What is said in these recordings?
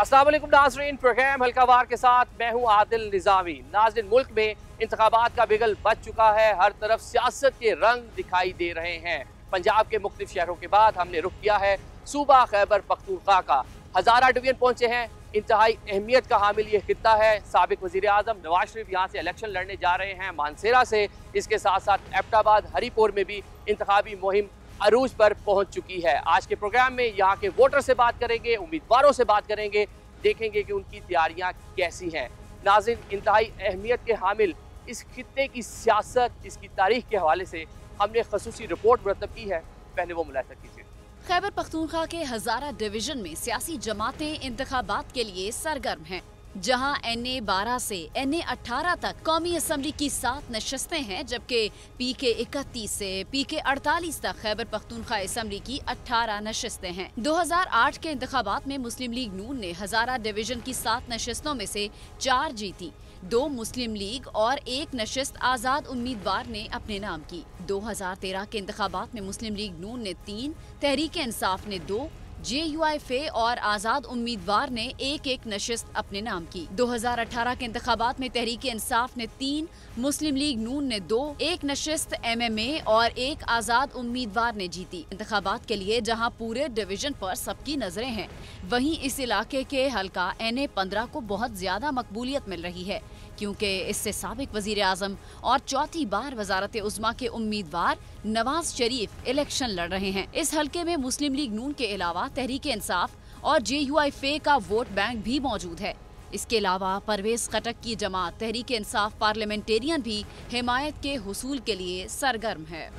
अस्सलाम वालेकुम नाज़रीन, प्रोग्राम हल्कावार के साथ मैं हूँ आदिल निज़ामी। नाज़रीन, मुल्क में इंतखाबात का बिगल बच चुका है। हर तरफ सियासत के रंग दिखाई दे रहे हैं। पंजाब के मुख्तलिफ शहरों के बाद हमने रुख किया है सूबा खैबर पख्तूनख्वा का। हज़ारा डिवीजन पहुंचे हैं। इंतहाई अहमियत का हामिल ये खित्ता है। साबिक वज़ीर आज़म नवाज शरीफ यहाँ से इलेक्शन लड़ने जा रहे हैं मानसेरा से। इसके साथ साथ एबटाबाद, हरीपुर में भी इंतखाबी मुहिम अरूज पर पहुंच चुकी है। आज के प्रोग्राम में यहाँ के वोटर से बात करेंगे, उम्मीदवारों से बात करेंगे, देखेंगे कि उनकी तैयारियां कैसी हैं। नाज़रीन, इंतहाई अहमियत के हामिल इस खित्ते की सियासत, इसकी तारीख के हवाले से हमने खसूसी रिपोर्ट मुरतब की है। पहले वो मुलाहिजा कीजिए। खैबर पख्तूनख्वा के हज़ारा डिवीजन में सियासी जमातें इंतखाबात के लिए सरगर्म हैं, जहां NA 12 से NA 18 तक कौमी असम्बली की 7 नशस्तें हैं, जबकि PK 31 से PK 48 तक खैबर पख्तूनख्वा असम्बली की 18 नशस्तें हैं। 2008 के इंतखाबात में मुस्लिम लीग नून ने हज़ारा डिवीजन की 7 नशस्तों में से 4 जीती, 2 मुस्लिम लीग और 1 नशस्त आज़ाद उम्मीदवार ने अपने नाम की। 2013 के इंतखाबात में मुस्लिम लीग नून ने 3, तहरीक इंसाफ ने 2, JUIFA और आज़ाद उम्मीदवार ने 1-1 नशिस्त अपने नाम की। 2018 के इंतखाबात में तहरीक इंसाफ ने 3, मुस्लिम लीग नून ने 2, 1 नशिस्त MMA और 1 आज़ाद उम्मीदवार ने जीती। इंतखाबात के लिए जहां पूरे डिवीजन पर सबकी नजरें हैं, वहीं इस इलाके के हल्का NA 15 को बहुत ज्यादा मकबूलियत मिल रही है, क्योंकि इससे साबिक वजीर आज़म और चौथी बार वजारत उज़्मा के उम्मीदवार नवाज शरीफ इलेक्शन लड़ रहे हैं। इस हल्के में मुस्लिम लीग नून के अलावा तहरीक इंसाफ और JUIFA का वोट बैंक भी मौजूद है। इसके अलावा परवेज खटक की जमात तहरीक इंसाफ पार्लियामेंटेरियन भी हिमायत के हुसूल के लिए सरगर्म है।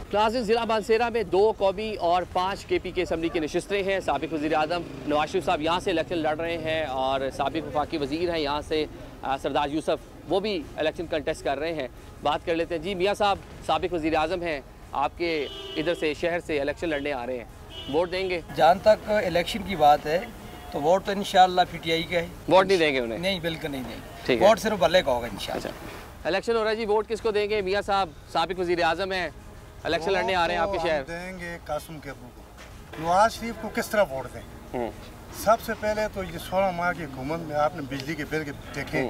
नाज़रीन, जिला मानसेरा में 2 कौमी और 5 KP के असम्बली की नशस्तें हैं। साबिक वज़ीर आज़म नवाज शरीफ साहब यहाँ से इलेक्शन लड़ रहे हैं और साबिक वफाकी वज़ीर हैं यहाँ से सरदार यूसुफ, वो भी इलेक्शन कंटेस्ट कर रहे हैं। बात कर लेते हैं। जी मियाँ साहब, साबिक वज़ीर आज़म हैं, आपके इधर से शहर से इलेक्शन लड़ने आ रहे हैं, वोट देंगे? जहाँ तक इलेक्शन की बात है तो वोट तो इंशाल्लाह PTI का है। वोट नहीं देंगे उन्हें? नहीं, बिल्कुल नहीं देंगे। ठीक है, वोट सिर्फ भले का होगा इंशाल्लाह। अच्छा, इलेक्शन हो रहा है जी, वोट किसको देंगे? मियाँ साहब साबिक वज़ीर आज़म हैं, इलेक्शन लड़ने आ रहे हैं आपके शहर। देंगे कासिम के अबू को। नवाज शरीफ को किस तरह वोट दें? सबसे पहले तो ये 16 माह की हुकूमत में आपने बिजली के बिल के देखे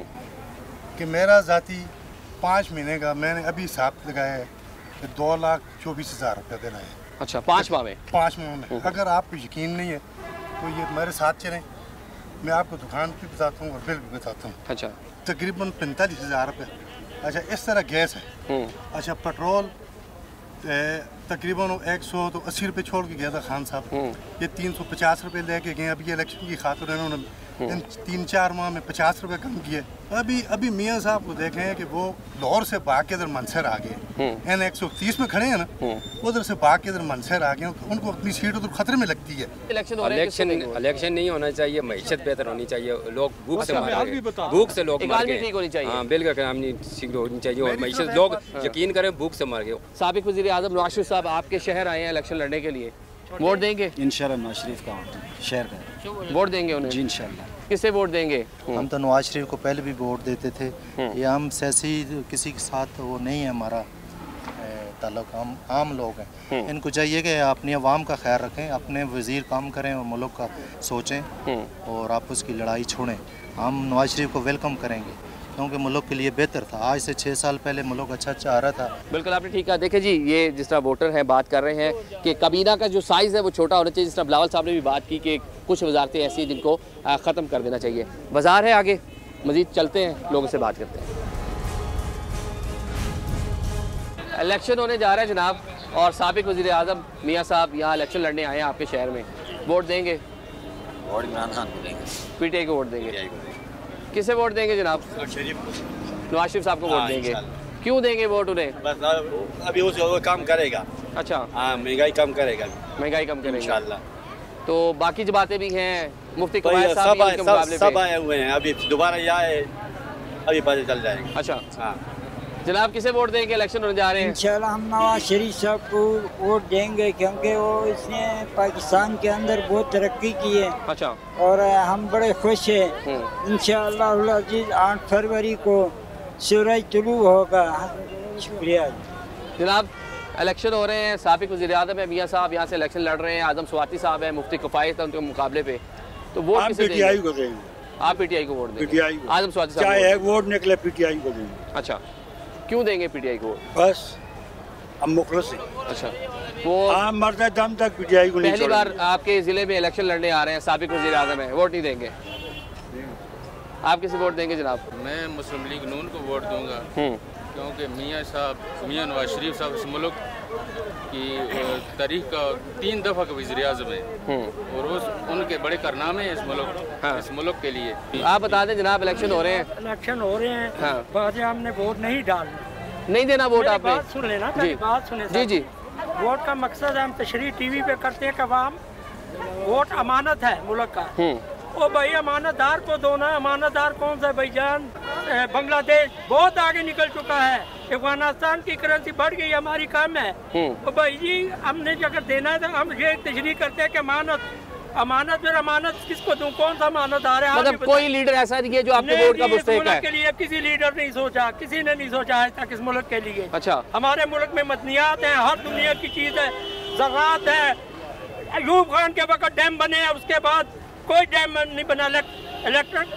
कि मेरा ज़ाती 5 महीने का मैंने अभी हिसाब लगाया है कि 2,24,000 रुपये देना है। अच्छा, 5 माह में? 5 माह में। अगर आपको यकीन नहीं है तो ये मेरे साथ चलें, मैं आपको दुकान भी बताता हूँ और बिल भी बताता हूँ। अच्छा, तकरीबन 45,000 रुपये। अच्छा, इस तरह गैस है। अच्छा, पेट्रोल तकरीबन 180 रुपये छोड़ के गया था खान साहब, ये 350 रुपये लेके गए। अभी इलेक्शन की खातिर इन्होंने इन 3-4 माह में 50 रुपये कम किए। अभी मियाँ साहब को देखें कि वो लाहौर से भाग के इधर मनसर आ गए, NA 130 में खड़े हैं ना, उधर से भाग के इधर मनसर आ गए। उनको अपनी सीट उधर खतरे में लगती है। इलेक्शन नहीं होना चाहिए, मईशत बेहतर होनी चाहिए। लोग भूख से मर रहे हैं, भूख से लोग मर गए। ठीक होनी चाहिए। हाँ, बिल का काम नहीं होनी चाहिए और मईशत लोग यकीन करें भूख से मर गए। साबिक वज़ीर आज़म नवाज शरीफ साहब आपके शहर आए हैं इलेक्शन लड़ने के लिए, वोट देंगे? इंशाल्लाह नवाज शरीफ का शहर का वोट देंगे उन्हें जी इंशाल्लाह। किसे वोट देंगे? हम तो नवाज शरीफ को पहले भी वोट देते थे। ये हम सियासी किसी के साथ वो नहीं है हमारा ताल्लुक, हम आम लोग हैं। इनको चाहिए कि अपनी आवाम का ख्याल रखें, अपने वज़ीर काम करें और मुल्क का सोचें और आपस की लड़ाई छोड़ें। हम नवाज शरीफ को वेलकम करेंगे क्योंकि मुल्क के लिए बेहतर था। आज से 6 साल पहले मुल्क अच्छा चाह रहा था। बिल्कुल आपने ठीक कहा। देखिए जी, ये जिस तरह वोटर हैं बात कर रहे हैं कि काबीना का जो साइज़ है वो छोटा होना चाहिए। जिस तरह बिलावल साहब ने भी बात की कि कुछ वजारतें ऐसी हैं जिनको ख़त्म कर देना चाहिए। बाजार है आगे, मज़ीद चलते हैं, लोगों से बात करते हैं। इलेक्शन होने जा रहा है जनाब, और साबिक वज़ीर आज़म मियाँ साहब यहाँ इलेक्शन लड़ने आए हैं आपके शहर में, वोट देंगे? वोट इमरान खान को देंगे। PTI को वोट देंगे? किसे वोट देंगे जनाब? शरीफ को। नवाज शरीफ साहब को वोट देंगे? क्यों देंगे वोट उन्हें? बस अभी वो काम करेगा। अच्छा, हाँ, महंगाई कम करेगा। महंगाई कम करेगा इंशाल्लाह। तो बाकी जो बातें भी हैं, मुफ्ती सब आए हुए हैं, अभी दोबारा ये आए, अभी पता चल जाएगा। अच्छा, हाँ जनाब किसे वोट देंगे? इलेक्शन होने जा रहे हैं। इंशाल्लाह हम नवाज शरीफ साहब को वोट देंगे क्योंकि वो इसने पाकिस्तान के अंदर बहुत तरक्की की है। अच्छा, और हम बड़े खुश हैं। इंशाल्लाह अजीज 8 फरवरी को सूरज तुलू होगा। शुक्रिया जनाब। इलेक्शन हो रहे हैं, साबिक वज़ीर-ए-आज़म है मियाँ साहब यहाँ से इलेक्शन लड़ रहे हैं, आज़म स्वाति साहब है, मुफ्ती किफ़ायत है उनके मुकाबले पे, तो वोट किसे देंगे? पीटीआई को देंगे। आप पीटीआई को वोट देंगे? पीटीआई को। आज़म स्वाति साहब चाहे एक वोट निकले पीटीआई को देंगे। अच्छा, क्यों देंगे पीटीआई को? बस हम मुखलस हैं। अच्छा, वो आम मरते दम तक पीटीआई को नहीं पहली बार आपके ज़िले में इलेक्शन लड़ने आ रहे हैं, साबिक वज़ीर-ए-आज़म है, वोट नहीं देंगे? आप किसे वोट देंगे जनाब? मैं मुस्लिम लीग नून को वोट दूंगा, क्योंकि मियाँ नवाज शरीफ साहब इस मुल्क की तारीख का 3 दफ़ा का वज़ीर-ए-आज़म है और उनके बड़े कारनामे हैं इस मुल्क के लिए। आप बता दें जनाब, इलेक्शन हो रहे हैं। इलेक्शन हो रहे हैं, हाँ। बात हमने वोट नहीं डालना, नहीं देना वोट आपने? बात सुन लेना, जी बात सुने जी जी। वोट का मकसद है, हम तशरीह टीवी पे करते हैं कि अवाम वोट अमानत है मुल्क का, ओ भाई अमानतदार को दो ना। अमानतदार कौन सा भाईजान? बांग्लादेश बहुत आगे निकल चुका है, अफगानिस्तान की करेंसी बढ़ गई, हमारी कम है। तो भाई जी हमने अगर देना है तो हम ये तशरीह करते हैं कि अमानत फिर अमानत किसको दूं? कौन सा अमानतदार है? मतलब कोई लीडर ऐसा नहीं है जो आपके वोट का मुस्तहिक है? के लिए किसी लीडर नहीं सोचा, किसी ने नहीं सोचा आज तक इस मुल्क के लिए। अच्छा, हमारे मुल्क में मदनियात है, हर दुनिया की चीज है, ज़राअत है। अयूब खान के वक्त डैम बने, उसके बाद कोई डैम नहीं बना। इलेक्ट्रिक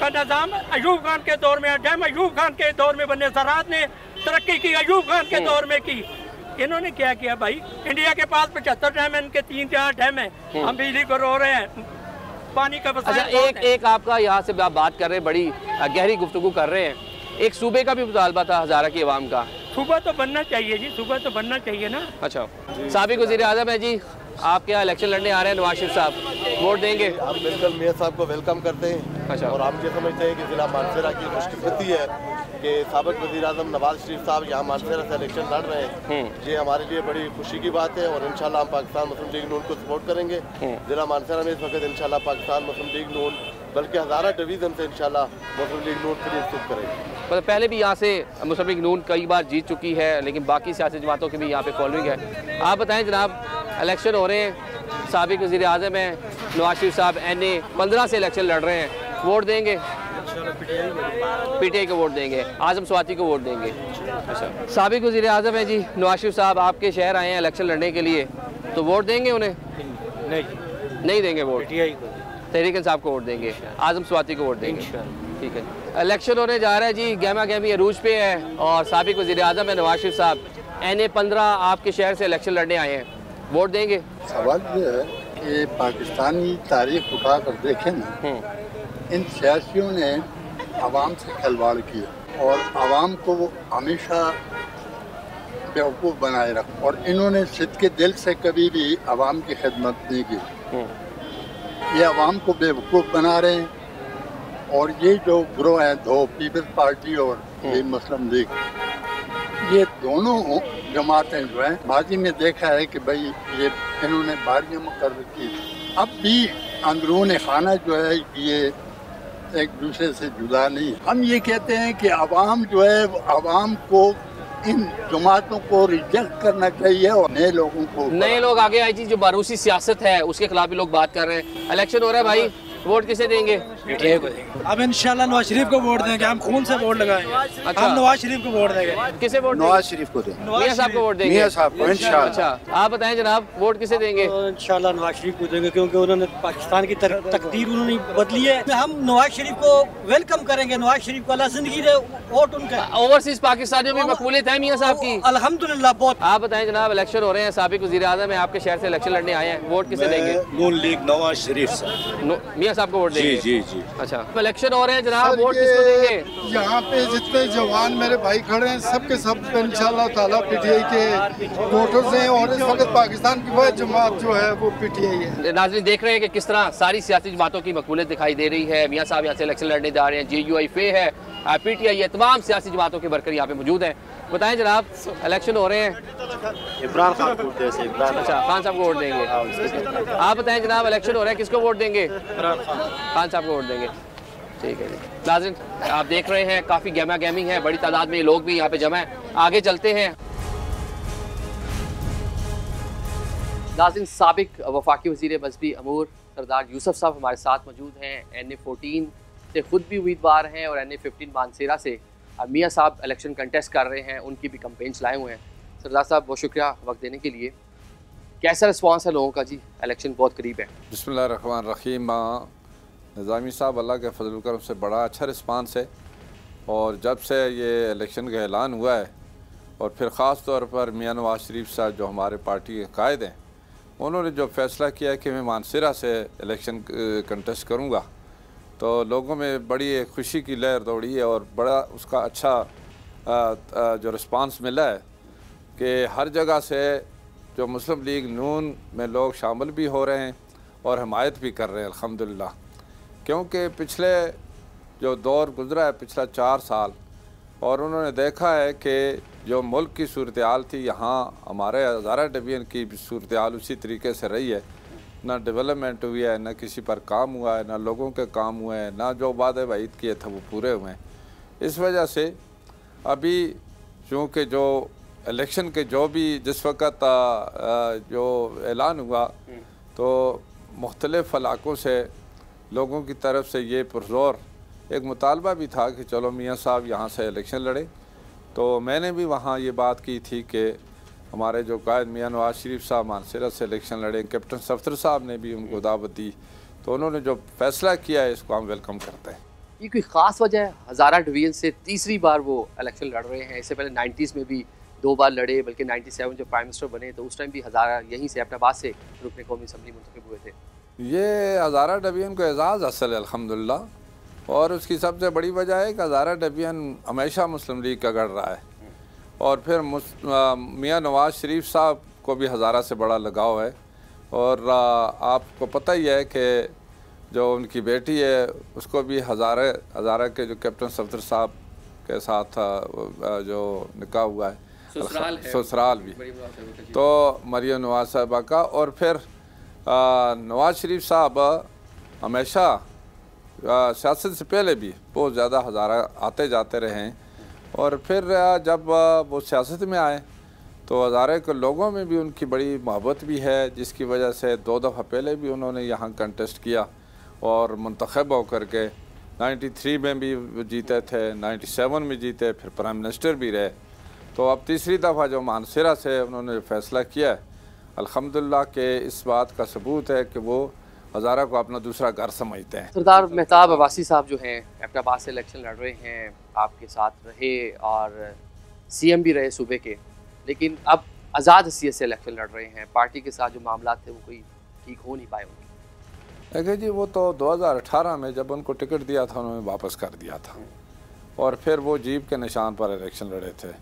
का निज़ाम अयूब खान के दौर में, डैम अयूब खान के दौर में बने। ज़राअत ने तरक्की की अयूब खान के दौर में की। इन्होंने क्या किया भाई? इंडिया के पास 75 डैम है, इनके 3-4 डैम है, हम बिजली को रो रहे हैं, पानी का बस। अच्छा, एक आपका यहाँ से आप बात कर रहे हैं, बड़ी गहरी गुफ्तगू कर रहे हैं, एक सूबे का भी मुतालबा था हज़ारा की आवाम का। सूबा तो बनना चाहिए जी, सूबा तो बनना चाहिए ना। अच्छा, साबिक वज़ीर-ए-आज़म है जी, आपके यहाँ इलेक्शन लड़ने आ रहे हैं नवाज शरीफ साहब, वोट देंगे? हम बिल्कुल मियाँ साहब को वेलकम करते हैं। अच्छा। और हम ये समझते हैं कि ज़िला मानसरा की खुशकिस्मती है कि साबिक वज़ीर-ए-आज़म नवाज शरीफ साहब यहाँ मानसरा से इलेक्शन लड़ रहे हैं। ये हमारे लिए बड़ी खुशी की बात है और इंशाल्लाह हम पाकिस्तान मुस्लिम लीग नून को सपोर्ट करेंगे। ज़िला मानसरा में इस वक्त इंशाल्लाह पाकिस्तान मुस्लिम लीग नून बल्कि हज़ारा डिवीज़न से इंशाल्लाह मुस्लिम लीग नून के लिए इंतज़ाम करेंगे। पहले भी यहाँ से मुस्लिम लीग नून कई बार जीत चुकी है, लेकिन बाकी सियासी जमातों की भी यहाँ पे फॉलोइंग है। आप बताएं जनाब, इलेक्शन हो रहे हैं, साबिक वज़ीर-ए-आज़म है नवाज शरीफ साहब, NA 15 से इलेक्शन लड़ रहे हैं, वोट देंगे? पीटीआई को वोट देंगे, आज़म स्वाति को वोट देंगे। अच्छा, साबिक वज़ीर-ए-आज़म है जी नवाज शरीफ साहब, आपके शहर आए हैं इलेक्शन लड़ने के लिए, तो वोट देंगे उन्हें? नहीं देंगे वोट, तहरीक इंसाफ को वोट देंगे, आज़म स्वाति को वोट देंगे। ठीक है, इलेक्शन होने जा रहा है जी, गहमा गहमी अरूज पे है और साबिक वज़ीर-ए-आज़म है नवाज शरीफ साहब, NA 15 आपके शहर से इलेक्शन लड़ने आए हैं, वोट देंगे? सवाल ये है कि पाकिस्तानी तारीख उठा कर देखें ना, इन सियासियों ने आवाम से खिलवाड़ किया और आवाम को वो हमेशा बेवकूफ़ बनाए रखा और इन्होंने सिद्ध के दिल से कभी भी आवाम की खिदमत नहीं की। ये आवाम को बेवकूफ़ बना रहे हैं और ये जो ग्रोह है दो, पीपल्स पार्टी और ये मुस्लिम लीग, ये दोनों जमातें जो हैं माजी में देखा है कि भाई ये इन्होंने बारियां मुकर्रर की। अब भी अंदरून खाना जो है ये एक दूसरे से जुदा नहीं है। हम ये कहते हैं कि आवाम जो है आवाम को इन जमातों को रिजेक्ट करना चाहिए और नए लोगों को, नए लोग आगे आए जी, जो बारूसी सियासत है उसके खिलाफ भी लोग बात कर रहे हैं। इलेक्शन हो रहा है भाई, वोट किसे देंगे? पीटीआई को देंगे। अब इंशाल्लाह नवाज शरीफ को वोट देंगे, हम खून से वोट लगाएंगे। अच्छा। हम नवाज शरीफ को वोट देंगे। किसे वोट? नवाज शरीफ को देंगे। मियां साहब को वोट देंगे? मियां साहब को इंशाल्लाह। अच्छा, आप बताएं जनाब, वोट किसे देंगे? इंशाल्लाह नवाज शरीफ को देंगे, क्योंकि उन्होंने पाकिस्तान की तकदीर उन्होंने बदली है। हम नवाज शरीफ को वेलकम करेंगे, नवाज शरीफ को अल्लाह जिंदगी दे, वोट उनका। ओवरसीज पाकिस्तानियों में मकबूलियत है मियां साहब की? अल्हम्दुलिल्लाह बहुत। आप बताएं जनाब, इलेक्शन हो रहे हैं, साबिक वज़ीर-ए-आज़म है आपके शहर से इलेक्शन लड़ने आए हैं, वोट किसे देंगे? नून लीग नवाज शरीफ साहब। मियां साहब को वोट देंगे? जी जी। अच्छा, इलेक्शन हो रहे हैं जनाब, वोट किसको देंगे? यहाँ पे जितने जवान मेरे भाई खड़े हैं सबके सब इंशाल्लाह ताला पीटीआई के वोटर्स हैं और इस वक्त पाकिस्तान की वह जमात जो है वो पीटीआई है। नाज़रीन देख रहे हैं कि किस तरह सारी सियासी जमातों की मकबूलियत दिखाई दे रही है। मियां साहब यहाँ से इलेक्शन लड़ने जा रहे हैं, JUI फे है, पीटीआई है, तमाम सियासी जमातों के वर्कर यहाँ पे मौजूद हैं। बताएं जनाब, इलेक्शन हो रहे हैं, इमरान खान को वोट देंगे। अच्छा, खान साहब को वोट देंगे। आप बताएं जनाब, इलेक्शन हो रहा है, किसको वोट देंगे? खान साहब को वोट देंगे। ठीक है जी नाज़रीन, आप देख रहे हैं काफ़ी गहमा गहमी है, बड़ी तादाद में लोग भी यहाँ पे जमा हैं। आगे चलते हैं। नाज़रीन, साबिक वफाकी वज़ीर मज़हबी अमूर सरदार यूसुफ साहब हमारे साथ मौजूद हैं। NA 14 से ख़ुद भी उम्मीदवार हैं और NA 15 मानसेरा से मियां साहब इलेक्शन कंटेस्ट कर रहे हैं, उनकी भी कैंपेन्स लाए हुए हैं। सरदार साहब बहुत शुक्रिया वक्त देने के लिए। कैसा रिस्पांस है लोगों का जी? इलेक्शन बहुत करीब है। बिस्मिल्लाहिर्रहमानिर्रहीम। निज़ामी साहब अल्लाह के फजल करम से बड़ा अच्छा रिस्पांस है, और जब से ये इलेक्शन का ऐलान हुआ है और फिर ख़ास तौर पर मियां नवाज शरीफ साहब जो हमारे पार्टी के कायद हैं, उन्होंने जो फ़ैसला किया है कि मैं मानसरा से इलेक्शन कंटेस्ट करूँगा, तो लोगों में बड़ी एक खुशी की लहर दौड़ी है और बड़ा उसका अच्छा जो रिस्पांस मिला है कि हर जगह से जो मुस्लिम लीग नून में लोग शामिल भी हो रहे हैं और हमायत भी कर रहे हैं अल्हम्दुलिल्लाह। क्योंकि पिछले जो दौर गुज़रा है पिछला 4 साल, और उन्होंने देखा है कि जो मुल्क की सूरत हाल थी, यहाँ हमारे हज़ारा डिवीज़न की सूरत हाल उसी तरीके से रही है। ना डेवलपमेंट हुई है, ना किसी पर काम हुआ है, ना लोगों के काम हुए हैं, ना जो वादे वाइद किए थे वो पूरे हुए हैं। इस वजह से अभी चूँकि जो इलेक्शन के जो भी जिस वक़्त जो ऐलान हुआ, तो मुख्तलिफ़ इलाक़ों से लोगों की तरफ से ये पुरज़ोर एक मुतालबा भी था कि चलो मियाँ साहब यहाँ से इलेक्शन लड़े। तो मैंने भी वहाँ ये बात की थी कि हमारे जो कायद मियाँ नवाज शरीफ साहब मानसरा से इलेक्शन लड़े, कैप्टन सफ्तर साहब ने भी उनको दावत दी, तो उन्होंने जो फैसला किया है इसको हम वेलकम करते हैं। ये कोई ख़ास वजह है? हज़ारा डिवीज़न से तीसरी बार वो इलेक्शन लड़ रहे हैं। इससे पहले 90s में भी 2 बार लड़े, बल्कि 97 जो प्राइम मिनिस्टर बने तो उस टाइम भी हज़ारा यहीं से अपनाबाद से रुकन कौमी असम्बली मुंतखब हुए थे। ये हज़ारा डिवीज़न को एजाज़ हासिल है अल्हम्दुलिल्लाह, और उसकी सबसे बड़ी वजह है कि हज़ारा डिवीज़न हमेशा मुस्लिम लीग का गढ़ रहा है, और फिर मियाँ नवाज शरीफ साहब को भी हज़ारा से बड़ा लगाव है। और आपको पता ही है कि जो उनकी बेटी है उसको भी हज़ारा के जो कैप्टन सफ्तर साहब के साथ जो निकाह हुआ है, ससुराल भी, तो मरियम नवाज साहबा का। और फिर नवाज शरीफ साहब हमेशा सियासत से पहले भी बहुत ज़्यादा हज़ारा आते जाते रहे हैं, और फिर जब वो सियासत में आए तो हज़ारे के लोगों में भी उनकी बड़ी मोहब्बत भी है, जिसकी वजह से 2 दफ़ा पहले भी उन्होंने यहाँ कंटेस्ट किया और मुंतखब होकर के 93 में भी जीते थे, 97 में जीते, फिर प्राइम मिनिस्टर भी रहे। तो अब तीसरी दफ़ा जो मानसरा से उन्होंने फ़ैसला किया है, अल्हम्दुलिल्लाह के इस बात का सबूत है कि वो हज़ारा को अपना दूसरा घर समझते हैं। सरदार मेहताब अब्बासी साहब जो हैं अपनाबाद से इलेक्शन लड़ रहे हैं, आपके साथ रहे और CM भी रहे सूबे के, लेकिन अब आज़ाद हैसियत से इलेक्शन लड़ रहे हैं। पार्टी के साथ जो मामला थे वो कोई ठीक हो नहीं पाए उनके। देखिए जी, वो तो 2018 में जब उनको टिकट दिया था उन्होंने वापस कर दिया था, और फिर वो जीप के निशान पर इलेक्शन लड़े थे,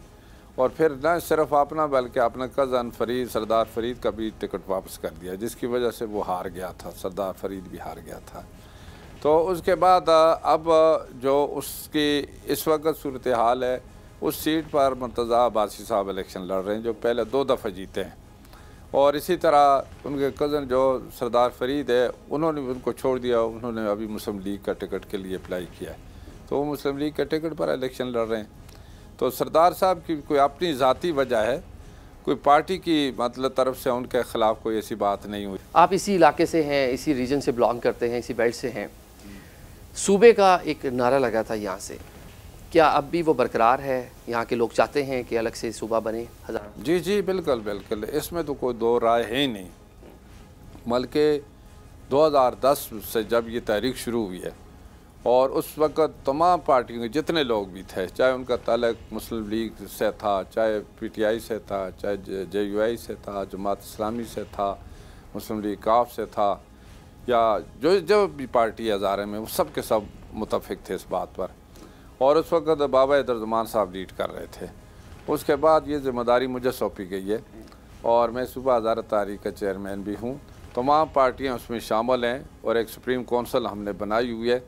और फिर न सिर्फ अपना बल्कि अपना कज़न फरीद, सरदार फरीद का भी टिकट वापस कर दिया, जिसकी वजह से वो हार गया था, सरदार फरीद भी हार गया था। तो उसके बाद अब जो उसकी इस वक्त सूरत हाल है, उस सीट पर मुर्तज़ा अब्बासी साहब इलेक्शन लड़ रहे हैं जो पहले 2 दफ़ा जीते हैं, और इसी तरह उनके कज़न जो सरदार फरीद है उन्होंने उनको छोड़ दिया, उन्होंने अभी मुस्लिम लीग का टिकट के लिए अप्लाई किया है, तो वो मुस्लिम लीग के टिकट पर इलेक्शन लड़ रहे हैं। तो सरदार साहब की कोई अपनी ज़ाती वजह है, कोई पार्टी की मतलब तरफ से उनके ख़िलाफ़ कोई ऐसी बात नहीं हुई। आप इसी इलाके से हैं, इसी रीजन से बिलोंग करते हैं, इसी बेल्ट से हैं। सूबे का एक नारा लगा था यहाँ से, क्या अब भी वो बरकरार है? यहाँ के लोग चाहते हैं कि अलग से सूबा बने हज़ारा? जी जी बिल्कुल बिल्कुल, इसमें तो कोई 2 राय है ही नहीं। बल्कि 2010 से जब ये तहरीक शुरू हुई है, और उस वक़्त तमाम पार्टियों के जितने लोग भी थे, चाहे उनका ताल्लुक मुस्लिम लीग से था, चाहे PTI से था, चाहे JUI से था, जमात इस्लामी से था, मुस्लिम लीग काफ से था, या जो भी पार्टी हज़ारे में, वो सब के सब मुतफ़िक थे इस बात पर। और उस वक़्त बाबा दरजमान साहब लीड कर रहे थे। उसके बाद ये ज़िम्मेदारी मुझे सौंपी गई है, और मैं सूबा हज़ारा तारीख़ का चेयरमैन भी हूँ। तमाम पार्टियाँ उसमें शामिल हैं, और एक सुप्रीम कौंसिल हमने बनाई हुई है,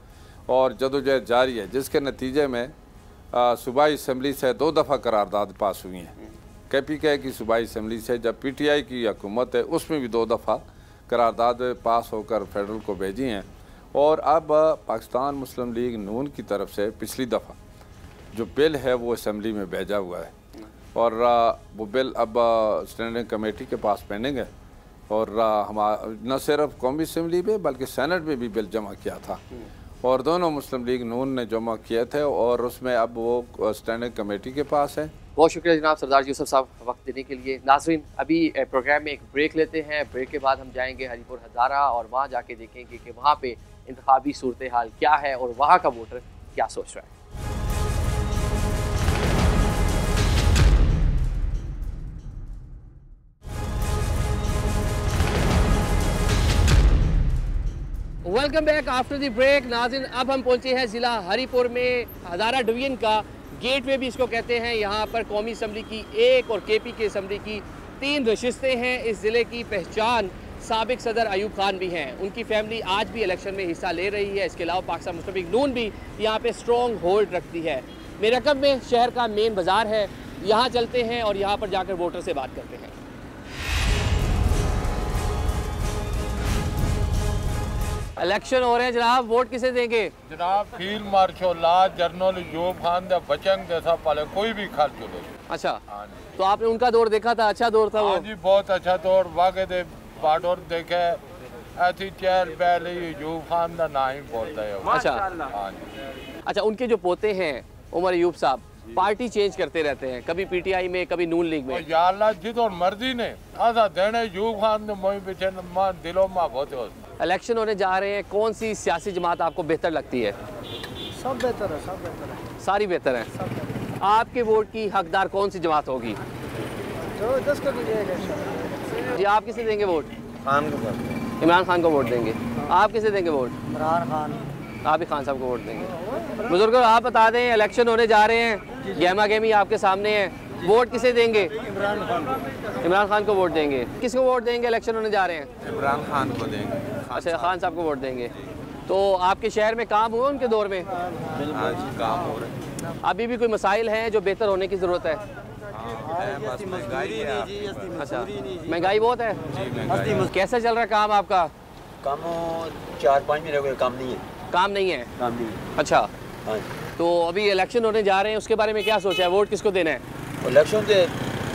और जदोजहद जारी है, जिसके नतीजे में सूबाई असम्बली से 2 दफ़ा करारदाद पास हुई हैं। KPK की सूबाई असम्बली से, जब PTI की हुकूमत है उसमें भी 2 दफ़ा करारदाद पास होकर फेडरल को भेजी हैं। और अब पाकिस्तान मुस्लिम लीग नून की तरफ से पिछली दफ़ा जो बिल है वो असम्बली में भेजा हुआ है, और वो बिल अब स्टैंडिंग कमेटी के पास पेंडिंग है, और न सिर्फ कौमी असम्बली में बल्कि सेनेट में भी बिल जमा किया था, और दोनों मुस्लिम लीग नून ने जमा किए थे, और उसमें अब वो स्टैंडिंग कमेटी के पास है, बहुत शुक्रिया जनाब सरदार यूसुफ साहब वक्त देने के लिए। नाज़रीन, अभी प्रोग्राम में एक ब्रेक लेते हैं। ब्रेक के बाद हम जाएंगे हरीपुर हज़ारा और वहाँ जाके देखेंगे कि वहाँ पे इंतखाबी सूरत हाल क्या है और वहाँ का वोटर क्या सोच रहा है। Welcome back after the break. नाज़रीन, अब हम पहुँचे हैं ज़िला हरीपुर में, हज़ारा डिवीज़न का गेट वे भी इसको कहते हैं। यहाँ पर कौमी असम्बली की 1 और KP की असम्बली की 3 नशिस्तें हैं। इस ज़िले की पहचान साबिक सदर अयूब खान भी हैं। उनकी फैमिली आज भी इलेक्शन में हिस्सा ले रही है। इसके अलावा पाकिस्तान मुस्लिम लीग नून भी यहाँ पे स्ट्रॉन्ग होल्ड रखती है। मेरकब में शहर का मेन बाज़ार है, यहाँ चलते हैं और यहाँ पर जाकर वोटर से बात करते हैं। इलेक्शन हो रहे हैं जनाब, वोट किसे देंगे? जनाब field marshal general Ayub Khan दे बचन जैसा पहले कोई भी खर्च हो। अच्छा, तो आपने उनका दौर देखा था? अच्छा दौर था वो? जी बहुत अच्छा दौर, वाकई दे बाडोर देखे ऐसी चहल पहले अयूब खान का ना ही बोलता है। अच्छा अच्छा, उनके जो पोते हैं उमर अयूब साहब पार्टी चेंज करते रहते हैं, कभी PTI में कभी नून लीग में। या अल्लाह जिधर मर्जी ने आधा देने अयूब खान ने मोई पीछे दिलों में बहुत। इलेक्शन होने जा रहे हैं, कौन सी सियासी जमात आपको बेहतर लगती है? सब बेहतर है, सब बेहतर है, सारी बेहतर है। आपके वोट की हकदार कौन सी जमात होगी? जो जिसको भी देगा। जी, आप किसे देंगे वोट? खान को। इमरान खान को वोट देंगे। आप किसे देंगे वोट? इमरान खान। आप भी खान साहब को वोट देंगे। बुजुर्गों, आप बता दें, इलेक्शन होने जा रहे हैं, गेमा गेमी आपके सामने है, वोट किसे देंगे? इमरान खान। इमरान खान को वोट देंगे। किसको वोट देंगे? इलेक्शन होने जा रहे हैं, इमरान खान को देंगे। अच्छा, खान साहब को वोट देंगे। तो आपके शहर में काम हुआ उनके दौर में? हाँ जी, काम हो रहे हैं। अभी भी कोई मसाइल हैं जो बेहतर होने की ज़रूरत है? अच्छा, महंगाई बहुत है। कैसा चल रहा है काम आपका? काम 4-5 महीने हो गए, काम नहीं है। काम नहीं है? काम नहीं है। अच्छा, हाँ। तो अभी इलेक्शन होने जा रहे हैं, उसके बारे में क्या सोचा है? वोट किसको देना है? इलेक्शन से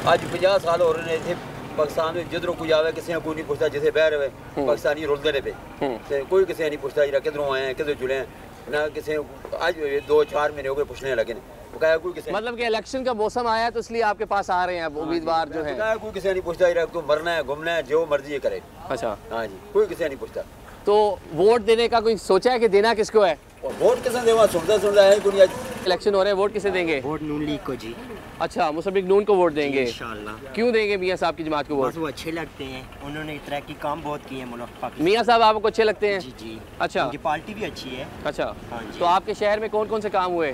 आज 50 साल हो रहे थे पाकिस्तान में, जिधरों कोई आवे किसी को नहीं पूछता, जिसे बह रहे पाकिस्तानी रुलते रहे पे कोई किसी नहीं पूछता किधरों आए हैं, किधर जुड़े हैं ना, किसी आज 2-4 महीने हो गए पूछने लगे कोई किसी। मतलब कि इलेक्शन का मौसम आया है तो इसलिए आपके पास आ रहे हैं उम्मीदवार जो है? कोई किसी नहीं पूछता, तो मरना है घूमना है जो मर्जी करे। अच्छा, हाँ जी, कोई किसी नहीं पूछता। तो वोट देने का कोई सोचा है कि देना किसको है? वोट किसे देवा सुनता है दुनिया। इलेक्शन हो रहे हैं, वोट किसे देंगे? वोट नून लीग को जी। अच्छा, मुस्लिम लीग नून को वोट देंगे इंशाल्लाह। क्यों देंगे मियाँ साहब की जमात को वोट? वो अच्छे लगते हैं, उन्होंने इस तरह की काम बहुत किए हैं मुल्क पाकिस्तान। मियाँ साहब आपको अच्छे लगते हैं? जी जी। अच्छा, उनकी पार्टी भी अच्छी है। अच्छा, हाँ जी। तो आपके शहर में कौन कौन से काम हुए?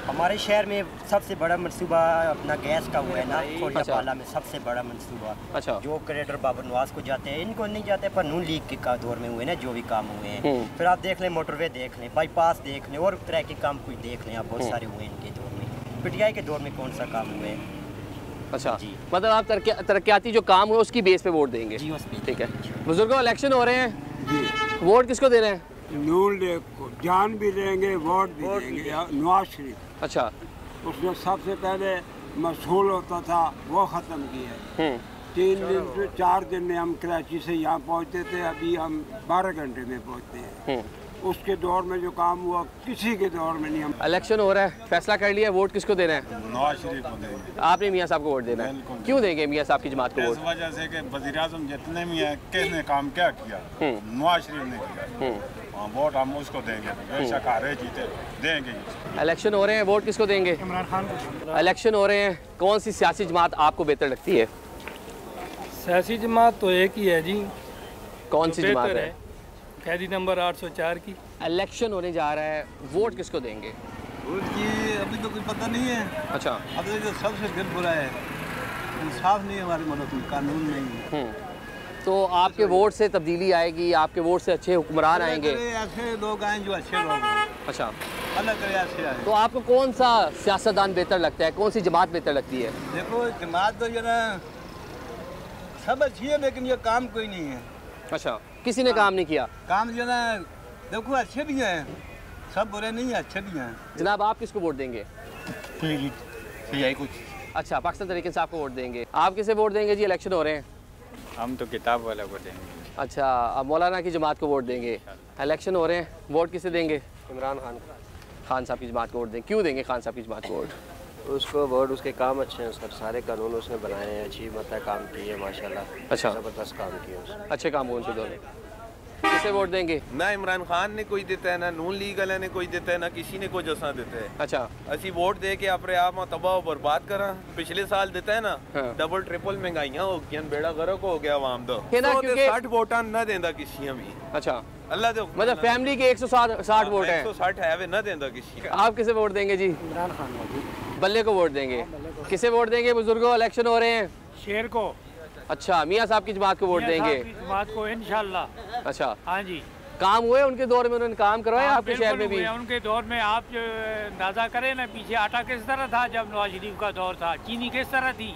हमारे शहर में सबसे बड़ा मनसूबा अपना गैस का हुआ है ना, खोरियापाला में सबसे बड़ा मनसूबा। अच्छा, जो क्रेडिटर बाबर नवाज को जाते हैं, इनको नहीं जाते, पर नून लीग के दौर में हुए ना जो भी काम हुए हैं। फिर आप देख लें, मोटरवे देख लें, बाईपास देख लें, और तरह के काम कोई देख लें आप, बहुत सारे हुए इनके दौर में। PTI के दौर में कौन सा काम हुए हैं? अच्छा जी, मतलब आप तरक्याती जो काम हुए उसकी बेस पे वोट देंगे? जी, उस पे। ठीक है। बुजुर्गों, इलेक्शन हो रहे हैं, वोट किसको दे रहे हैं? नून लीग को जान भी देंगे, वोट भी देंगे। नवाज शरीफ। अच्छा, उसने सबसे पहले मशहूर होता था, वो ख़त्म किया। 3 दिन से 4 दिन में हम कराची से यहाँ पहुँचते थे, अभी हम 12 घंटे में पहुँचते हैं। उसके दौर में जो काम हुआ किसी के दौर में नहीं। हम इलेक्शन हो रहा है, फैसला कर लिया, वोट किसको देना है? नवाज शरीफ को देंगे। आपने मियाँ साहब को वोट देना है? क्यों देंगे मियाँ साहब की जमात को वोट? इस वजह से कि वज़ीर-ए-आज़म जितने भी हैं, किसने काम क्या किया? नवाज शरीफ ने किया। वोट हम उसको देंगे, बेशक हारे जीते देंगे। इलेक्शन हो रहे हैं, वोट किसको देंगे? इमरान खान को। इलेक्शन हो रहे हैं, कौन सी सियासी जमात आपको बेहतर लगती है? सियासी जमात तो एक ही है जी। कौन सी जमात है? कैदी नंबर 804 की। इलेक्शन होने जा रहा है, वोट किसको देंगे? वोट की अभी तो कुछ पता नहीं है। अच्छा, अब तो सबसे दिल बुरा है, इंसाफ नहीं है हमारे मुल्क में, कानून नहीं है। तो आपके वोट से तब्दीली आएगी, आपके वोट से अच्छे हुक्मरान आएंगे? ऐसे लोग आए जो अच्छे लोग हैं। अच्छा, अलग तरह ऐसे आए। तो आपको कौन सा सियासतदान बेहतर लगता है, कौन सी जमात बेहतर लगती है? देखो, जमात तो जो ना सब अच्छी है, लेकिन ये काम कोई नहीं है। अच्छा, किसी ने काम नहीं किया? काम जो ना देखो अच्छे भी हैं, सब बुरे नहीं है, अच्छे भी हैं। जनाब, आप किसको वोट देंगे? कुछ। अच्छा, पाकिस्तान तहरीक इंसाफ को वोट देंगे। आप किसे वोट देंगे जी? इलेक्शन हो रहे हैं। हम तो किताब वाला को देंगे। अच्छा, अब मौलाना की जमात को वोट देंगे। इलेक्शन हो रहे हैं, वोट किसे देंगे? इमरान खान। खान साहब की जमात को वोट देंगे। क्यों देंगे खान साहब की जमात को वोट? उसको वोट, उसके काम अच्छे हैं, उसका सारे कानून उसने बनाए हैं, अच्छी मतलब काम किए है माशाल्लाह। अच्छा, ज़बरदस्त काम किए उसने, अच्छे काम हुए उनके दौर में। किसे वोट देंगे? ना इमरान खान ने कोई देता है, ना नून लीग वाले ने कोई देता है, ना किसी ने कोई जसा देता है। अच्छा, असी वोट दे के अपने आप में तबाह बर्बाद करा। पिछले साल देता है ना, डबल ट्रिपल महंगाइयां हो गई, बेड़ा गर्क हो गया आवाम दा। 60 वोटा ना देंदा किसी भी। अच्छा, अल्लाह दे मतलब फैमिली के 160 वोट हैं, 160 है वे ना देंदा किसी का। आप किसे वोट देंगे जी? इमरान खान बल्ले को वोट देंगे। किसे वोट देंगे बुजुर्गों? इलेक्शन हो रहे हैं। शेर को। अच्छा, मियाँ साहब की जमात को वोट देंगे? जमात को इंशाल्लाह। अच्छा, हाँ जी। काम हुए उनके दौर में? उन्होंने काम करवाया आपके शहर में भी? उनके दौर में आप जो अंदाजा करें ना, पीछे आटा किस तरह था जब नवाज शरीफ का दौर था, चीनी किस तरह थी।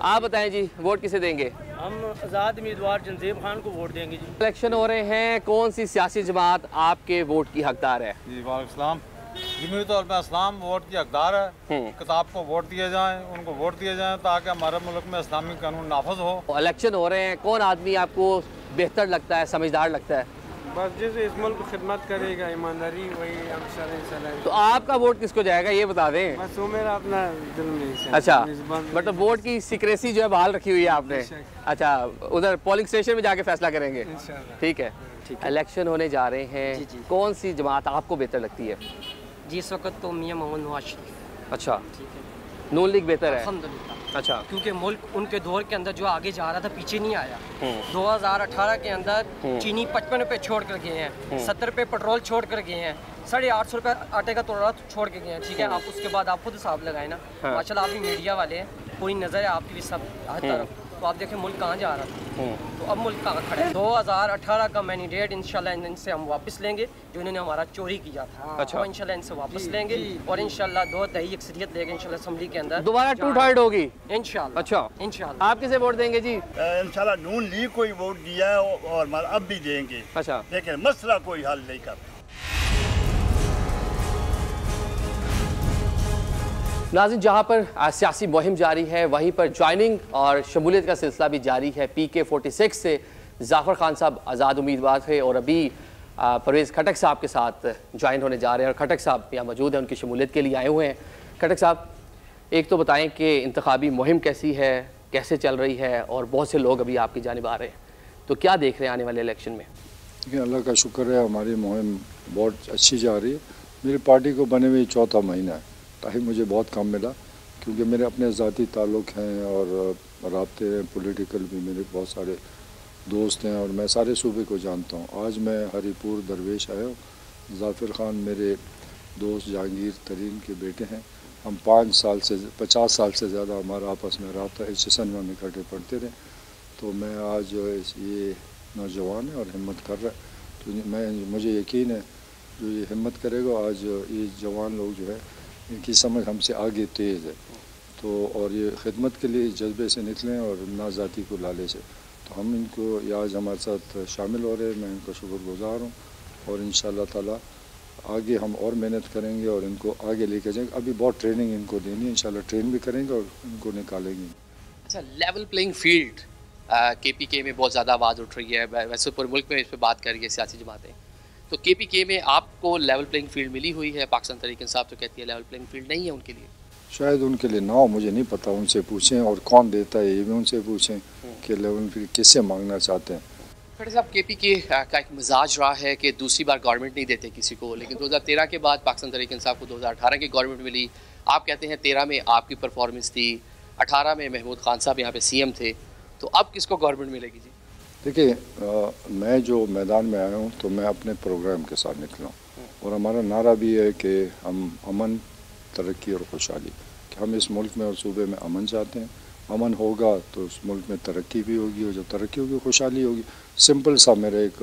आप बताएं जी, वोट किसे देंगे? हम आज़ाद उम्मीदवार जंजीब खान को वोट देंगे जी। इलेक्शन हो रहे हैं, कौन सी सियासी जमात आपके वोट की हकदार है? जी वालेकुम, ज़मीनी तौर पर इस्लाम वोट की हकदार है। किताब को वोट दिए जाएं, उनको वोट दिए जाएं ताकि हमारे मुल्क में इस्लामी कानून नाफज हो। इलेक्शन हो रहे हैं, कौन आदमी आपको बेहतर लगता है, समझदार लगता है? बस जैसे इस मुल्क की खिदमत करेगा, ईमानदारी, वही हम। तो आपका वोट किसको जाएगा ये बता दें। बस वो मेरा अपना दिल में। अच्छा, मतलब वोट की सिक्रेसी जो है बहाल रखी हुई है आपने। अच्छा, उधर पोलिंग स्टेशन में जाके फैसला करेंगे। ठीक है। इलेक्शन होने जा रहे हैं, कौन सी जमात आपको बेहतर लगती है? जी इस वक्त तो मियां मोहम्मद नवाज शरीफ। अच्छा, नून लीग बेहतर है? अल्हम्दुलिल्लाह। अच्छा, क्योंकि मुल्क उनके दौर के अंदर जो आगे जा रहा था पीछे नहीं आया। 2018 के अंदर चीनी 55 रुपये छोड़ कर गए हैं, 70 रुपये पेट्रोल छोड़ कर गए हैं, 850 रुपये आटे का तोड़ा छोड़ के गए हैं। ठीक है, आप उसके बाद आप खुद हिसाब लगाए ना। माशाल्लाह आप भी मीडिया वाले हैं, पूरी नज़र है आपकी भी सब हर तरफ, तो आप देखें मुल्क कहाँ जा रहा था, तो अब मुल्क कहाँ खड़ा है। 2018 का मैंडेट इंशाल्लाह इनसे हम वापस लेंगे, जो इन्होंने हमारा चोरी किया था। अच्छा, इंशाल्लाह इनसे वापस लेंगे और इंशाल्लाह 2 तिहाई अक्सरियत लेंगे इंशाल्लाह असेंबली के अंदर। दोबारा 2/3 होगी इंशाल्लाह। अच्छा, इंशाल्लाह। आप किसे वोट देंगे जी? इंशाल्लाह नून लीग को ही वोट दिया है और अब भी देंगे। अच्छा, लेकिन मसला कोई हल नहीं कर। नाज़रीन, जहाँ पर सियासी मुहिम जारी है, वहीं पर ज्वाइनिंग और शमूलियत का सिलसिला भी जारी है। PK-46 से जाफ़र खान साहब आज़ाद उम्मीदवार थे और अभी परवेज़ खटक साहब के साथ ज्वाइन होने जा रहे हैं और खटक साहब यहाँ मौजूद हैं, उनकी शमूलियत के लिए आए हुए हैं। खटक साहब, एक तो बताएं कि इंतखाबी मुहिम कैसी है, कैसे चल रही है, और बहुत से लोग अभी आपकी जानिब आ रहे हैं, तो क्या देख रहे हैं आने वाले इलेक्शन में? देखिए, अल्लाह का शुक्र है, हमारी मुहिम बहुत अच्छी जा रही है। मेरी पार्टी को बने हुए 4था महीना है, टाइम मुझे बहुत कम मिला क्योंकि मेरे अपने ज़ाती ताल्लुक़ हैं और राब्ते हैं, पॉलिटिकल भी मेरे बहुत सारे दोस्त हैं और मैं सारे सूबे को जानता हूँ। आज मैं हरीपुर दरवेश आया हूँ। जाफ़िर ख़ान मेरे दोस्त जहांगीर तरीन के बेटे हैं। हम 50 साल से ज़्यादा हमारा आपस में रहा था, HSN में हम इकट्ठे पढ़ते रहे। तो मैं आज ये नौजवान है और हिम्मत कर रहा है, तो मुझे यकीन है जो ये हिम्मत करेगा, आज ये जवान लोग जो है इनकी समझ हमसे आगे तेज़ है, तो और ये खिदमत के लिए जज्बे से निकलें और ना ज़ाती को लालच है, तो हम इनको आज हमारे साथ शामिल हो रहे हैं। मैं इनका शुक्रगुज़ार हूँ और इंशाअल्लाह ताला आगे हम और मेहनत करेंगे और इनको आगे लेकर जाएंगे। अभी बहुत ट्रेनिंग इनको देनी है, इंशाअल्लाह ट्रेन भी करेंगे और इनको निकालेंगे। अच्छा, लेवल प्लेइंग फील्ड KPK में बहुत ज़्यादा आवाज़ उठ रही है, वैसे पूरे मुल्क में इस पर बात कर रही है सियासी जमातें, तो KPK में आपको लेवल प्लेइंग फील्ड मिली हुई है? पाकिस्तान तहरीक इंसाफ तो कहती है लेवल प्लेइंग फील्ड नहीं है उनके लिए। शायद उनके लिए ना हो, मुझे नहीं पता, उनसे पूछें, और कौन देता है ये भी उनसे पूछें कि लेवल फील्ड किससे मांगना चाहते हैं। खट्टर साहब, KPK का एक मिजाज रहा है कि दूसरी बार गवर्नमेंट नहीं देते किसी को, लेकिन 2013 के बाद पाकिस्तान तहरीक इंसाफ को 2018 की गवर्नमेंट मिली। आप कहते हैं 13 में आपकी परफॉर्मेंस थी, 18 में महमूद खान साहब यहाँ पे CM थे, तो अब किसको गवर्नमेंट मिलेगी जी? देखिए, मैं जो मैदान में आया हूँ तो मैं अपने प्रोग्राम के साथ निकला हूँ और हमारा नारा भी है कि हम अमन, तरक्की और खुशहाली, कि हम इस मुल्क में और सूबे में अमन चाहते हैं। अमन होगा तो उस मुल्क में तरक्की भी होगी और जब तरक्की होगी खुशहाली होगी। सिंपल सा मेरा एक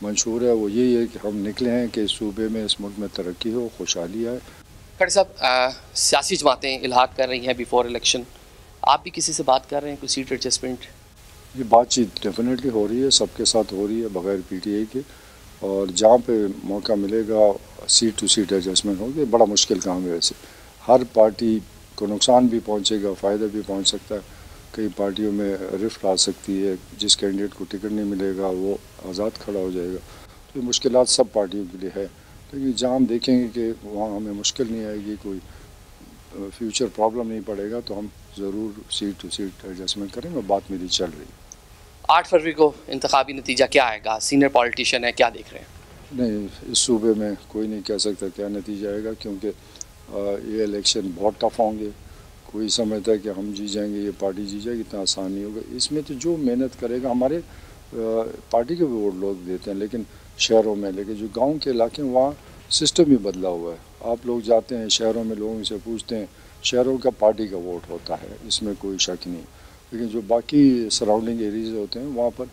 मंशूर है, वो यही है कि हम निकले हैं कि इस सूबे में, इस मुल्क में तरक्की हो, खुशहाली आए। खट्टर साहब, सियासी जमातें इल्हाक कर रही हैं बिफोर इलेक्शन, आप भी किसी से बात कर रहे हैं कोई सीट एडजस्टमेंट? ये बातचीत डेफिनेटली हो रही है, सबके साथ हो रही है बगैर PTI के, और जहाँ पे मौका मिलेगा सीट टू सीट एडजस्टमेंट होगी। बड़ा मुश्किल काम है, वैसे हर पार्टी को नुकसान भी पहुँचेगा, फ़ायदा भी पहुँच सकता है। कई पार्टियों में रिफ्ट आ सकती है, जिस कैंडिडेट को टिकट नहीं मिलेगा वो आज़ाद खड़ा हो जाएगा, तो ये मुश्किलात सब पार्टियों के लिए है। लेकिन जहाँ हम देखेंगे कि वहाँ हमें मुश्किल नहीं आएगी, कोई फ्यूचर प्रॉब्लम नहीं पड़ेगा तो हम ज़रूर सीट टू सीट एडजस्टमेंट करेंगे। बात मेरी चल रही है। 8 फरवरी को इंतखाबी नतीजा क्या आएगा? सीनियर पॉलिटिशियन है, क्या देख रहे हैं? नहीं, इस सूबे में कोई नहीं कह सकता क्या नतीजा आएगा, क्योंकि ये इलेक्शन बहुत टफ होंगे। कोई समझता है कि हम जीत जाएंगे, ये पार्टी जीत जाएगी, इतना आसान नहीं होगा। इसमें तो जो मेहनत करेगा, हमारे पार्टी के भी वोट लोग देते हैं लेकिन शहरों में, लेकिन जो गांव के इलाके हैं वहाँ सिस्टम ही बदला हुआ है। आप लोग जाते हैं शहरों में, लोगों से पूछते हैं, शहरों का पार्टी का वोट होता है, इसमें कोई शक नहीं। लेकिन जो बाकी सराउंडिंग एरियाज होते हैं वहाँ पर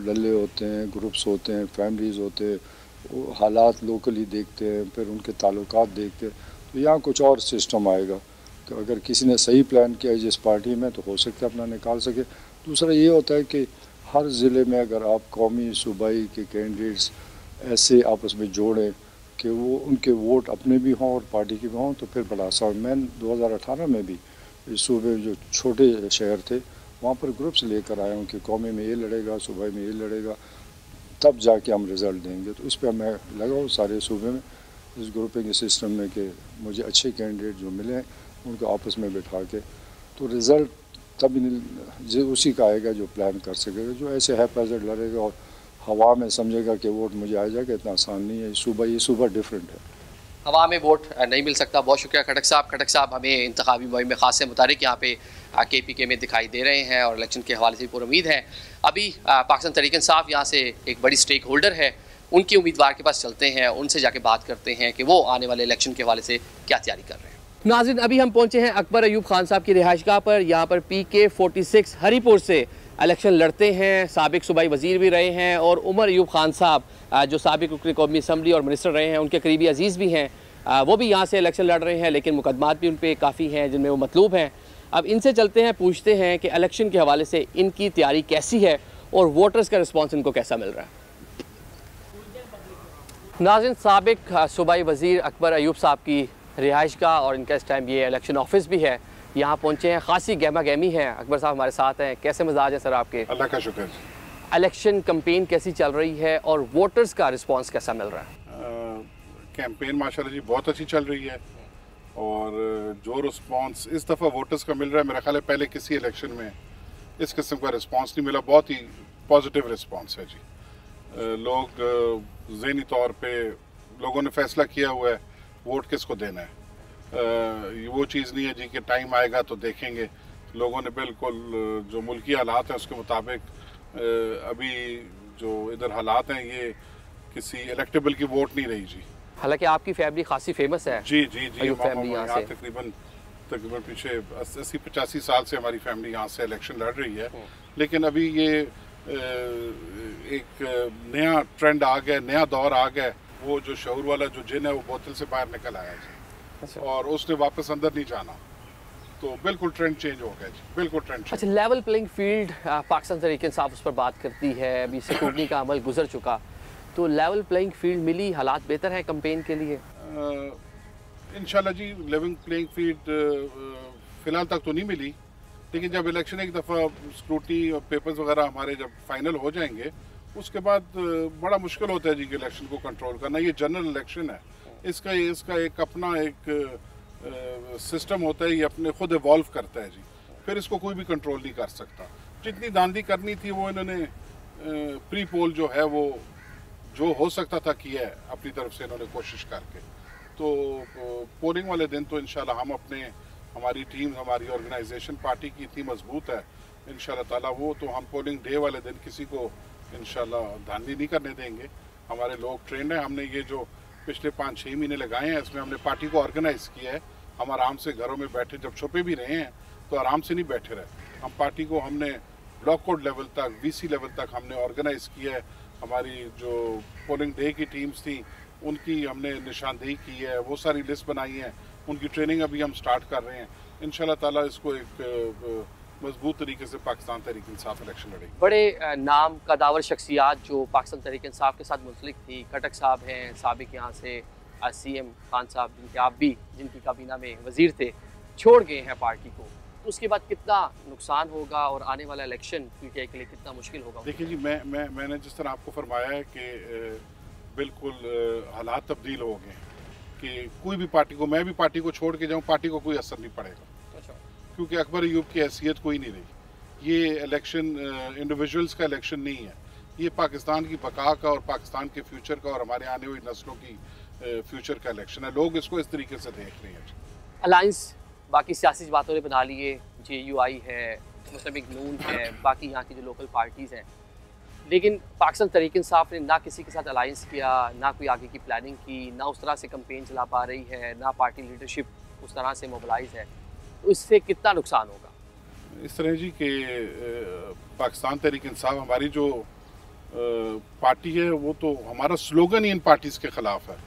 डल्ले होते हैं, ग्रुप्स होते हैं, फैमिलीज़ होते हैं, वो हालात लोकली देखते हैं, फिर उनके ताल्लुकात देखते हैं। तो यहाँ कुछ और सिस्टम आएगा कि अगर किसी ने सही प्लान किया जिस पार्टी में तो हो सकता है अपना निकाल सके। दूसरा ये होता है कि हर ज़िले में अगर आप कौमी सूबाई के कैंडिडेट्स ऐसे आपस में जोड़ें कि वो उनके वोट अपने भी हों और पार्टी के भी हों तो फिर बड़ा आसान। मैं 2018 में भी इस सूबे में जो छोटे शहर थे वहाँ पर ग्रुप्स लेकर आया हूँ कि कौमी में ये लड़ेगा, सूबाई में ये लड़ेगा, तब जाके हम रिज़ल्ट देंगे। तो इस पर मैं लगा हूँ सारे सूबे में इस ग्रुपिंग के सिस्टम में कि मुझे अच्छे कैंडिडेट जो मिले हैं उनको आपस में बिठा के तो रिज़ल्ट तब उसी का आएगा जो प्लान कर सकेगा। जो ऐसे है पैसेट लड़ेगा और हवा में समझेगा कि वोट मुझे आ जाएगा, इतना आसान नहीं है। ये सूबा डिफरेंट है, हवा में वोट नहीं मिल सकता। बहुत शुक्रिया खटक साहब। खटक साहब हमें इंतखाबी मुहिम में खास से मुतारिक यहाँ पे KPK में दिखाई दे रहे हैं और इलेक्शन के हवाले से पूरी उम्मीद है। अभी पाकिस्तान तहरीक इंसाफ यहाँ से एक बड़ी स्टेक होल्डर है, उनकी उम्मीदवार के पास चलते हैं, उनसे जाके बात करते हैं कि वो आने वाले इलेक्शन के हवाले से क्या तैयारी कर रहे हैं। नाज़रीन, अभी हम पहुँचे हैं अकबर अयूब खान साहब की रिहाइशगाह पर। यहाँ पर PK 46 हरीपुर से इलेक्शन लड़ते हैं, साबिक सूबाई वज़ीर भी रहे हैं और उमर अयूब खान साहब जो साबिक रुकन कौमी असम्बली और मिनिस्टर रहे हैं, उनके करीबी अजीज़ भी हैं, वो भी यहाँ से इलेक्शन लड़ रहे हैं, लेकिन मुकदमात भी उन पर काफ़ी हैं जिनमें वो मतलूब हैं। अब इनसे चलते हैं, पूछते हैं कि इलेक्शन के हवाले से इनकी तैयारी कैसी है और वोटर्स का रिस्पॉन्स इनको कैसा मिल रहा है। नाज़रीन, साबिक सूबाई वज़ीर अकबर अयूब साहब की रिहाइशगाह और इनका इस टाइम ये इलेक्शन ऑफिस भी है, यहाँ पहुँचे हैं। खासी गहमा गहमी है। अकबर साहब हमारे साथ हैं, कैसे मिजाज है सर आपके? अल्लाह का शुक्र। इलेक्शन कैंपेन कैसी चल रही है और वोटर्स का रिस्पांस कैसा मिल रहा है? कैंपेन माशाल्लाह जी बहुत अच्छी चल रही है और जो रिस्पांस इस दफ़ा वोटर्स का मिल रहा है, मेरा ख्याल है पहले किसी इलेक्शन में इस किस्म का रिस्पांस नहीं मिला। बहुत ही पॉजिटिव रिस्पांस है जी। लोग ज़हनी तौर पे लोगों ने फैसला किया हुआ है वोट किसको देना है। वो चीज़ नहीं है जी कि टाइम आएगा तो देखेंगे। लोगों ने बिल्कुल जो मुल्की हालात हैं उसके मुताबिक अभी जो इधर हालात हैं ये किसी इलेक्टेबल की वोट नहीं रही जी। हालांकि आपकी फैमिली खासी फेमस है। जी जी जी, फैमिली यहाँ से तकरीबन पीछे 80-85 साल से हमारी फैमिली यहाँ से इलेक्शन लड़ रही है। लेकिन अभी ये एक नया ट्रेंड आ गया, नया दौर आ गया। वो जो शऊर वाला जो जिन है वो बोतल से बाहर निकल आया जी और उसने वापस अंदर नहीं जाना, तो बिल्कुल ट्रेंड चेंज हो गया जी, बिल्कुल ट्रेंड। अच्छा, level playing field Pakistan Tehreek Insaf उस पर बात करती है, अभी स्क्रूटनी का अमल गुजर चुका, तो लेवल प्लेइंग फील्ड मिली, हालात बेहतर है कैंपेन के लिए? इंशाल्लाह जी लेवल प्लेइंग फील्ड फ़िलहाल तक तो नहीं मिली, लेकिन जब इलेक्शन एक दफ़ा स्क्रूटनी और पेपर्स वगैरह हमारे जब फाइनल हो जाएंगे उसके बाद बड़ा मुश्किल होता है जी कि इलेक्शन को कंट्रोल करना। ये जनरल इलेक्शन है, इसका एक अपना एक सिस्टम होता है, ये अपने खुद इवॉल्व करता है जी, फिर इसको कोई भी कंट्रोल नहीं कर सकता। जितनी दांदी करनी थी वो इन्होंने प्री पोल जो है वो जो हो सकता था किया है अपनी तरफ से इन्होंने कोशिश करके। तो पोलिंग वाले दिन तो इंशाल्लाह हम हमारी टीम, हमारी ऑर्गेनाइजेशन पार्टी की इतनी मजबूत है इंशाल्लाह ताला, वो तो हम पोलिंग डे वाले दिन किसी को इंशाल्लाह धांधली नहीं करने देंगे। हमारे लोग ट्रेंड है, हमने ये जो पिछले 5-6 महीने लगाए हैं इसमें हमने पार्टी को ऑर्गेनाइज किया है। हम आराम से घरों में बैठे, जब छुपे भी रहे हैं तो आराम से नहीं बैठे रहे। हम पार्टी को हमने ब्लॉक कोड लेवल तक, VC लेवल तक हमने ऑर्गेनाइज किया है। हमारी जो पोलिंग डे की टीम्स थी उनकी हमने निशानदेही की है, वो सारी लिस्ट बनाई है, उनकी ट्रेनिंग अभी हम स्टार्ट कर रहे हैं। इंशाल्लाह ताला इसको एक मजबूत तरीके से पाकिस्तान तहरीक इंसाफ इलेक्शन लड़ेगी। बड़े नाम कदावर शख्सियात जो पाकिस्तान तहरीक इंसाफ के साथ मुंसलिक थी, खटक साहब हैं, साबिक यहाँ से CM खान साहब जिनके आप भी जिनकी काबीना में वजीर थे, छोड़ गए हैं पार्टी को, उसके बाद कितना नुकसान होगा और आने वाला इलेक्शन PTI के लिए कितना मुश्किल होगा? देखिए जी, मैंने जिस तरह आपको फरमाया है कि बिल्कुल हालात तब्दील हो गए कि कोई भी पार्टी को, मैं भी पार्टी को छोड़ के जाऊँ, पार्टी को कोई असर नहीं पड़ेगा। अच्छा। क्योंकि अकबर अयूब की हैसियत कोई नहीं रही। ये इलेक्शन इंडिविजुअल्स का इलेक्शन नहीं है, ये पाकिस्तान की बका का और पाकिस्तान के फ्यूचर का और हमारे आने वाली नस्लों की फ्यूचर का इलेक्शन है। लोग इसको इस तरीके से देख रहे हैं। अलायंस बाकी सियासी बातों ने बना लिए, JUI है, मुस्लिम लीग नून है, बाकी यहाँ की जो लोकल पार्टीज़ हैं, लेकिन पाकिस्तान तहरीक इंसाफ ने ना किसी के साथ अलायंस किया, ना कोई आगे की प्लानिंग की, ना उस तरह से कैंपेन चला पा रही है, ना पार्टी लीडरशिप उस तरह से मोबिलाइज है। तो इससे कितना नुकसान होगा? इस तरह जी कि पाकिस्तान तहरीक इंसाफ हमारी जो पार्टी है, वो तो हमारा स्लोगन ही इन पार्टीज़ के ख़िलाफ़ है।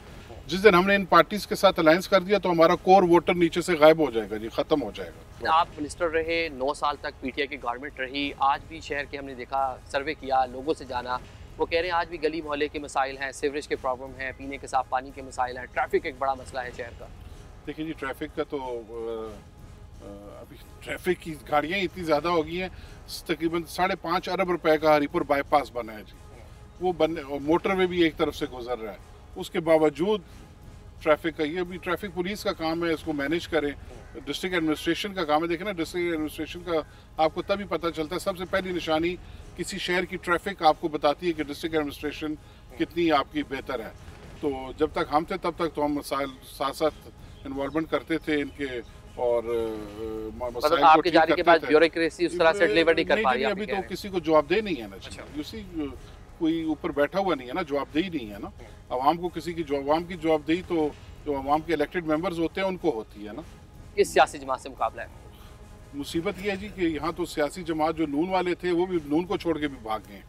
जिस दिन हमने इन पार्टीज़ के साथ अलायंस कर दिया तो हमारा कोर वोटर नीचे से गायब हो जाएगा जी, ख़त्म हो जाएगा। आप मिनिस्टर रहे, 9 साल तक PTI की गवर्नमेंट रही, आज भी शहर के हमने देखा, सर्वे किया, लोगों से जाना, वो कह रहे हैं आज भी गली मोहल्ले के मसाइल हैं, सीवरेज के प्रॉब्लम हैं, पीने के साफ पानी के मसाइल हैं, ट्रैफिक एक बड़ा मसला है शहर का। देखिए जी, ट्रैफिक का तो अभी ट्रैफिक की गाड़ियाँ इतनी ज़्यादा हो गई हैं, तकरीबन 5.5 अरब रुपए का हरीपुर बाईपास बना है जी, वो बनने और मोटरवे भी एक तरफ से गुजर रहा है। उसके बावजूद ट्रैफिक का, ये अभी ट्रैफिक पुलिस का काम है, इसको मैनेज करें, डिस्ट्रिक्ट एडमिनिस्ट्रेशन का काम है। देखें ना, डिस्ट्रिक्ट एडमिनिस्ट्रेशन का आपको तभी पता चलता है, सबसे पहली निशानी किसी शहर की ट्रैफिक आपको बताती है कि डिस्ट्रिक्ट एडमिनिस्ट्रेशन कितनी आपकी बेहतर है। तो जब तक हम थे तब तक तो हम मसाइल साथ साथ इन्वॉल्वमेंट करते थे इनके, और मतलब आपके जाने के बाद ब्यूरोक्रेसी उस तरह से डिलीवर नहीं कर पा रही है। अभी तो किसी को जवाबदेही नहीं है ना, उसी कोई ऊपर बैठा हुआ नहीं है ना, जवाबदेही नहीं है ना। अवाम को किसी की अवाम की जवाबदेही तो जो अवाम के इलेक्टेड मेंबर्स होते हैं उनको होती है ना। किस सियासी जमात से मुकाबला है? मुसीबत ये है जी कि यहाँ तो सियासी जमात जो नून वाले थे वो भी नून को छोड़ के भी भाग गए।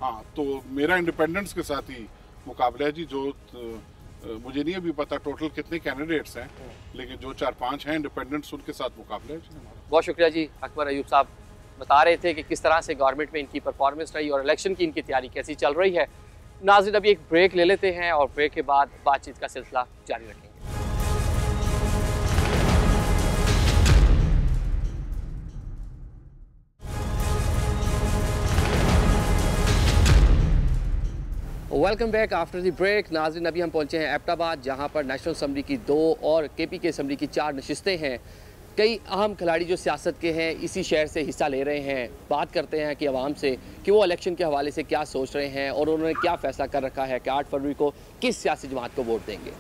हाँ, तो मेरा इंडिपेंडेंस के साथ ही मुकाबला है जी। जो मुझे नहीं अभी पता टोटल कितने कैंडिडेट्स हैं, लेकिन जो 4-5 हैं इंडिपेंडेंट्स, उनके साथ मुकाबला है जी। बहुत शुक्रिया जी। अकबर अयूब साहब बता रहे थे कि किस तरह से गवर्नमेंट में इनकी परफॉर्मेंस रही और इलेक्शन की इनकी तैयारी कैसी चल रही है। नाज़रीन, अभी एक ब्रेक ले लेते हैं और ब्रेक के बाद बातचीत का सिलसिला जारी रखेंगे। Welcome back after the break. नाज़रीन, अभी हम पहुंचे हैं एबटाबाद, जहां पर नेशनल असम्बली की 2 और KPK असम्बली की 4 नशिस्तें हैं। कई अहम खिलाड़ी जो सियासत के हैं इसी शहर से हिस्सा ले रहे हैं। बात करते हैं कि आवाम से कि वो इलेक्शन के हवाले से क्या सोच रहे हैं और उन्होंने क्या फ़ैसला कर रखा है कि 8 फरवरी को किस सियासी जमात को वोट देंगे।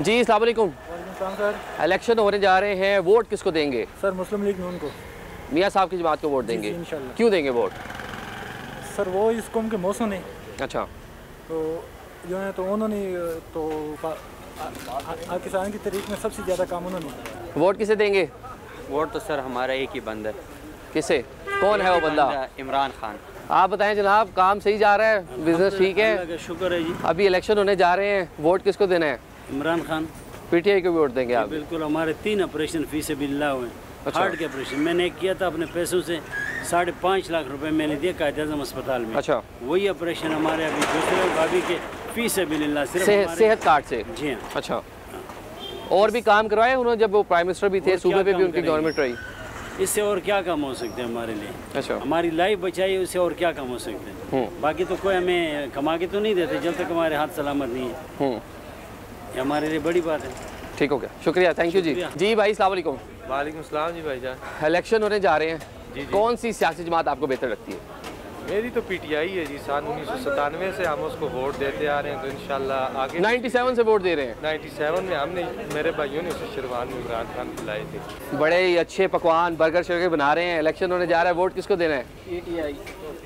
जी अस्सलाम वालेकुम सर। इलेक्शन होने जा रहे हैं, वोट किसको देंगे? सर मुस्लिम लीग नून को। मियाँ साहब की जमात को वोट देंगे? इंशाल्लाह। क्यों देंगे वोट? सर वो इस कौम के मौसम है। अच्छा, तो जो है तो उन्होंने तो किसान की तरीक में सबसे ज़्यादा काम उन्होंने। वोट किसे देंगे? वोट तो सर हमारा एक ही बंदा है। किसे? कौन है वो बंदा? इमरान खान। आप बताएं जनाब, काम सही जा रहा है, बिजनेस ठीक है? शुक्र है जी। अभी इलेक्शन होने जा रहे हैं, वोट किसको देना है? इमरान खान। PTI को वोट देंगे आप? बिल्कुल। हमारे 3 ऑपरेशन फी से बिल्ला हुए। अच्छा। हार्ट के ऑपरेशन मैंने किया था अपने पैसों से, 5.5 लाख रुपए मैंने दिए कायद-ए-आज़म अस्पताल में। अच्छा। वही ऑपरेशन हमारे अभी दूसरे भाभी के फी से बिल्ला सिर्फ सेहत कार्ड से? जी हाँ। अच्छा, और भी काम करवाए उन्होंने जब वो प्राइम मिनिस्टर भी थे, सूबे पे भी उनकी गवर्नमेंट रही? इससे और क्या काम हो सकते हैं हमारे लिए? अच्छा। हमारी लाइफ बचाई, उससे और क्या काम हो सकते हैं? बाकी तो कोई हमें कमा के तो नहीं देते जब तक हमारे हाथ सलामत नहीं है। ये हमारे लिए बड़ी बात है। ठीक हो गया, शुक्रिया, थैंक यू जी। जी भाई अस्सलाम वालेकुम। वालेकुम सलाम जी भाईजान। इलेक्शन होने जा रहे हैं जी। कौन सी सियासी जमात आपको बेहतर लगती है? मेरी तो PTI है जी। सन 1997 से हम उसको वोट देते आ रहे हैं, तो इंशाल्लाह आगे 97 से वोट दे रहे हैं? 97 में हमने, मेरे भाइयों ने शेरवान में इमरान खान खिलाए थे। बड़े ही अच्छे पकवान बर्गर शर्गर बना रहे हैं। इलेक्शन होने जा रहा है, वोट किसको देना है? PTI।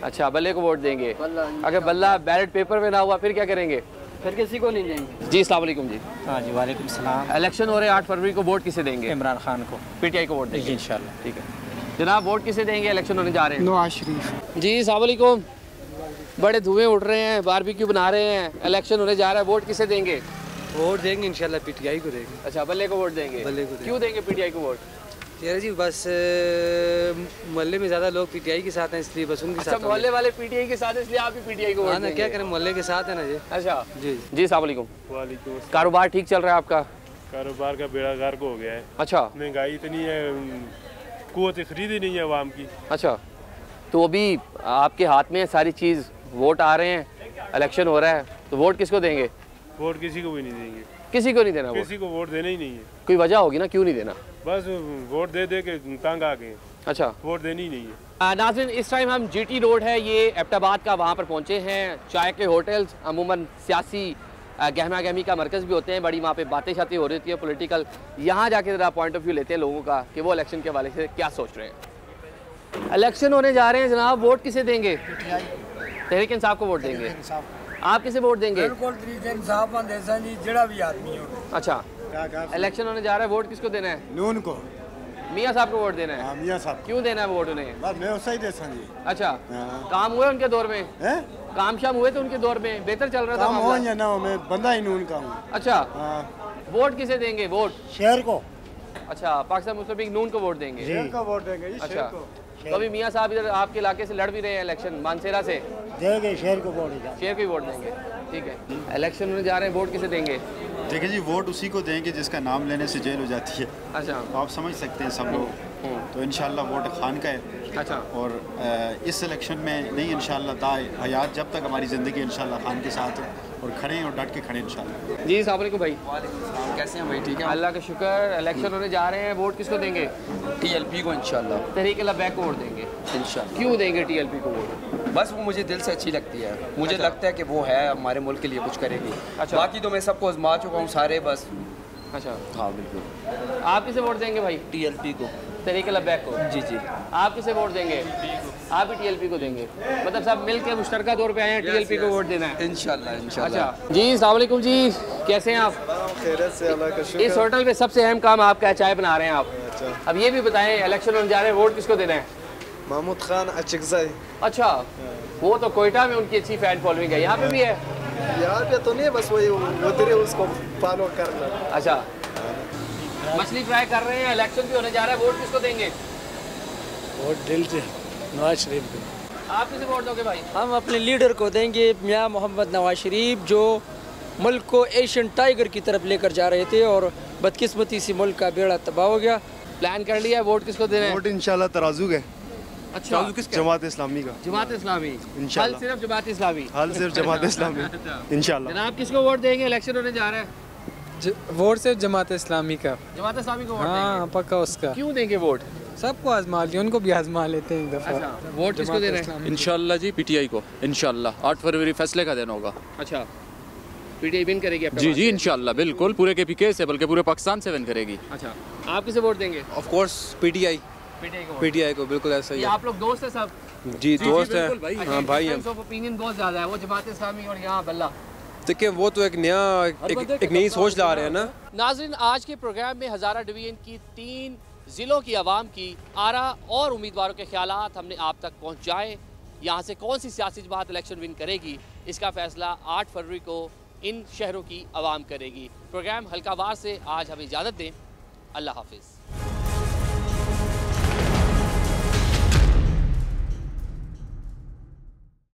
अच्छा, बल्ले को वोट देंगे? अगर बल्ला बैलेट पेपर में ना हुआ फिर क्या करेंगे? फिर किसी को नहीं देंगे। जी अस्सलाम वालेकुम जी। हाँ जी वालेकुम सलाम। इलेक्शन हो रहे हैं 8 फरवरी को, वोट किसे देंगे? इमरान खान को। PTI को वोट देंगे इंशाल्लाह। ठीक है जनाब, वोट किसे देंगे? इलेक्शन होने जा रहे हैं। नवाज शरीफ। जी अस्सलाम वालेकुम। बड़े धुएं उठ रहे हैं, बारबेक्यू बना रहे हैं, इलेक्शन होने जा रहा है, वोट किसे देंगे? वोट देंगे इंशाल्लाह PTI को देंगे। अच्छा, बल्ले को वोट देंगे? बल्ले को। क्यों देंगे PTI को वोट? यार जी बस मोहल्ले में ज़्यादा लोग PTI के साथ हैं, इसलिए बस उनके साथ। अच्छा, मोहल्ले वाले PTI के साथ, इसलिए आप भी PTI को वोट देंगे? क्या करें, मोहल्ले के साथ है ना जी। अच्छा जी जी। अस्सलाम वालेकुम। वालेकुम। कारोबार ठीक चल रहा है आपका? कारोबार का बेड़ा गर्क हो गया है। अच्छा। महंगाई इतनी है, कुव्वत खरीद ही नहीं है आवाम की। अच्छा, तो अभी आपके हाथ में सारी चीज़, वोट आ रहे हैं, इलेक्शन हो रहा है, तो वोट किसको देंगे? वोट किसी को भी नहीं देंगे। किसी को नहीं देना? किसी को वोट देना ही नहीं है। कोई वजह होगी ना क्यों नहीं देना? बस वोट दे दे के तंग आ गए। अच्छा, वोट देनी ही नहीं है। नाज़रीन, इस टाइम हम जीटी रोड है, ये एबटाबाद का, वहाँ पर पहुँचे हैं। चाय के होटल्स अमूमन सियासी गहमा गहमी का मरकज़ भी होते हैं, बड़ी वहाँ पे बातें शातें हो रही है पॉलिटिकल। यहाँ जाके ज़रा पॉइंट ऑफ व्यू लेते हैं लोगों का कि वो इलेक्शन के हवाले से क्या सोच रहे हैं। इलेक्शन होने जा रहे हैं जनाब, वोट किसे देंगे? तहरीक इंसाफ को वोट देंगे। आप किसे वोट देंगे? बिल्कुल तहरीक इंसाफ जी, जड़ा भी आदमी हो। अच्छा, इलेक्शन होने जा रहा है, वोट किसको देना है? नून को। मियाँ साहब को वोट देना है? हाँ, मियाँ साहब। क्यों देना है वोट उन्हें? बस मैं उससे ही देता जी। अच्छा, काम हुए उनके दौर में? काम शाम हुए थे उनके दौर में? बेहतर चल रहा था काम हो या ना हो, मैं बंदा ही नून का हूँ। अच्छा, वोट किसे देंगे? वोट शहर को। अच्छा, पाकिस्तान मुस्लिम लीग नून को वोट देंगे? शहर को वोट देंगे जी। अच्छा, तो अभी मियाँ साहब इधर आपके इलाके से लड़ भी रहे हैं इलेक्शन, मानसेरा से। देंगे शहर को वोट। शहर को ही वोट देंगे, ठीक है। इलेक्शन में जा रहे हैं, वोट किसे देंगे? देखिए जी, वोट उसी को देंगे जिसका नाम लेने से जेल हो जाती है। अच्छा, आप समझ सकते हैं सब लोग। तो इंशाल्लाह वोट खान का है। अच्छा, और इस इलेक्शन में नहीं, इंशाल्लाह दा हयात जब तक हमारी ज़िंदगी इंशाल्लाह खान के साथ है, और खड़े हैं और डट के खड़े इंशाल्लाह। जी अस्सलाम वालेकुम भाई। कैसे हैं भाई? ठीक है, अल्लाह का शुक्र। इलेक्शन होने जा रहे हैं, वोट किसको देंगे? TLP को इंशाल्लाह। तहरीक लबैक को वोट देंगे इंशाल्लाह। क्यों देंगे TLP को वोट? बस वो मुझे दिल से अच्छी लगती है, मुझे लगता है कि वो है हमारे मुल्क के लिए कुछ करेगी। अच्छा, बाकी तो मैं सबको आजमा चुका हूँ सारे, बस। अच्छा, हाँ बिल्कुल। आप किसे वोट देंगे भाई? TLP को। तहरीक लबैक को? जी जी। आप किसे वोट देंगे? आप भी TLP को देंगे? मतलब सब मिल के मुश्तरका तौर पे आए हैं, TLP को वोट देना है इंशाल्लाह इंशाल्लाह। अच्छा जी, अस्सलाम वालेकुम जी, कैसे हैं आप? खैरियत से, अल्लाह का शुक्र। इस होटल पे सबसे अहम काम आपका है, चाय बना रहे हैं आप। अच्छा, अब ये भी बताएं, इलेक्शन होने जा रहे हैं, वोट किसको देना है? महमूद खान अचकज़ई। अच्छा, वो तो कोयटा में उनकी अच्छी फैन फॉलोइंग है, यहाँ पे भी है? यहाँ पे तो नहीं, बस वही उधर ही उसको फॉलो करना। अच्छा, मछली फ्राई कर रहे हैं, इलेक्शन भी होने जा रहा है, वोट किसको देंगे? वोट दिल से नवाज शरीफ को। आप किसे वोट दोगे भाई? हम अपने लीडर को देंगे, मियाँ मोहम्मद नवाज शरीफ, जो मुल्क को एशियन टाइगर की तरफ लेकर जा रहे थे और बदकिस्मती से मुल्क का बेड़ा तबाह हो गया। प्लान कर लिया, वोट किसको देना है? वोट इंशाल्लाह तराजू है। अच्छा, जमात इस्लामी का। जमात इस्लामी इंशाल्लाह। सिर्फ जमात इस्लामी? हाल सिर्फ जमात इस्लामी इंशाल्लाह। जनाब किसको वोट देंगे? इलेक्शन होने जा रहा है, वोट सिर्फ जमात इस्लामी का। जमात इस्लामी को वोट हाँ देंगे? पक्का उसका। क्यों देंगे वोट? सबको आजमा लिया, उनको भी आजमा लेते हैं एक दफा। अच्छा, वोट किसको देना है? इंशाल्लाह जी PTI को, इंशाल्लाह 8 फरवरी फैसले का दिन होगा। अच्छा, PTI विन करेगी? जी जी इंशाल्लाह, बिल्कुल पूरे KPK से बल्कि पूरे पाकिस्तान से विन करेगी। अच्छा, आप किसे वोट देंगे? ऑफ कोर्स PTI को बिल्कुल ऐसा ही है। आप लोग दोस्त हैं सब? जी दोस्त हैं, हाँ भाई हैं। ओपिनियन बहुत ज़्यादा है, वो जमात इस्लामी और यहाँ बल्ला। देखिए वो तो एक नई सोच ला रहे हैं ना। नाज़रीन, आज के प्रोग्राम में हज़ारा डिवीज़न की 3 ज़िलों की आवाम की आरा और उम्मीदवारों के ख्यालात हमने आप तक पहुँचाए। यहाँ से कौन सी सियासी जमात इलेक्शन विन करेगी, इसका फ़ैसला 8 फरवरी को इन शहरों की आवाम करेगी। प्रोग्राम हल्कावार से आज हमें इजाज़त दें। अल्लाह हाफिज़।